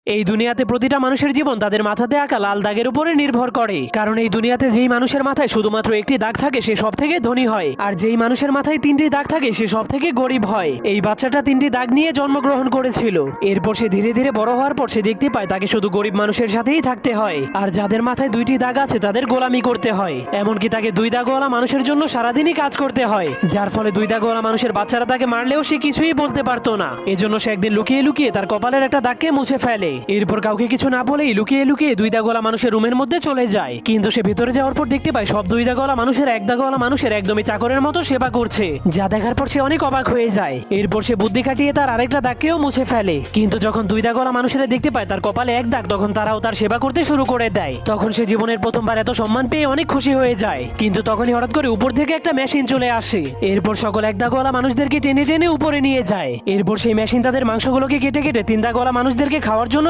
এই দুনিয়াতে প্রতিটা মানুষের জীবন তাদের মাথাতে আঁকা লাল দাগের উপরে নির্ভর করে। কারণ এই দুনিয়াতে যেই মানুষের মাথায় শুধুমাত্র একটি দাগ থাকে সে সব থেকে ধনী হয়, আর যেই মানুষের মাথায় তিনটি দাগ থাকে সে সব থেকে গরিব হয়। এই বাচ্চাটা তিনটি দাগ নিয়ে জন্মগ্রহণ করেছিল। এরপর সে ধীরে ধীরে বড় হওয়ার পর সে দেখতে পায় তাকে শুধু গরিব মানুষের সাথেই থাকতে হয়, আর যাদের মাথায় দুইটি দাগ আছে তাদের গোলামি করতে হয়। এমনকি তাকে দুই দাগওয়ালা মানুষের জন্য সারাদিনই কাজ করতে হয়, যার ফলে দুই দাগওয়ালা মানুষের বাচ্চারা তাকে মারলেও সে কিছুই বলতে পারতো না। এজন্য সে একদিন লুকিয়ে লুকিয়ে তার কপালের একটা দাগকে মুছে ফেলে। এরপর কাউকে কিছু না বলেই লুকিয়ে লুকিয়ে দুই দাগওয়ালা মানুষের রুমের মধ্যে চলে যায়। কিন্তু সে ভিতরে যাওয়ার পর দেখতে পায় সব দুই দাগওয়ালা মানুষের এক দাগওয়ালা মানুষের একদমই চাকরের মতো সেবা করছে, যা দেখার পর সে অনেক অবাক হয়ে যায়। এরপর সে বুদ্ধি খাটিয়ে তার আরেকটা দাগকেও মুছে ফেলে। কিন্তু যখন দুই দাগওয়ালা মানুষেরা দেখতে পায় তার কপালে এক দাগ, তখন তারাও তার সেবা করতে শুরু করে দেয়। তখন সে জীবনের প্রথমবার এত সম্মান পেয়ে অনেক খুশি হয়ে যায়। কিন্তু তখনই হঠাৎ করে উপর থেকে একটা মেশিন চলে আসে। এরপর সকল এক দাগওয়ালা মানুষদেরকে টেনে টেনে উপরে নিয়ে যায়। এরপর সেই মেশিন তাদের মাংসগুলোকে কেটে কেটে তিন দাগওয়ালা মানুষদেরকে খাওয়ার জন্য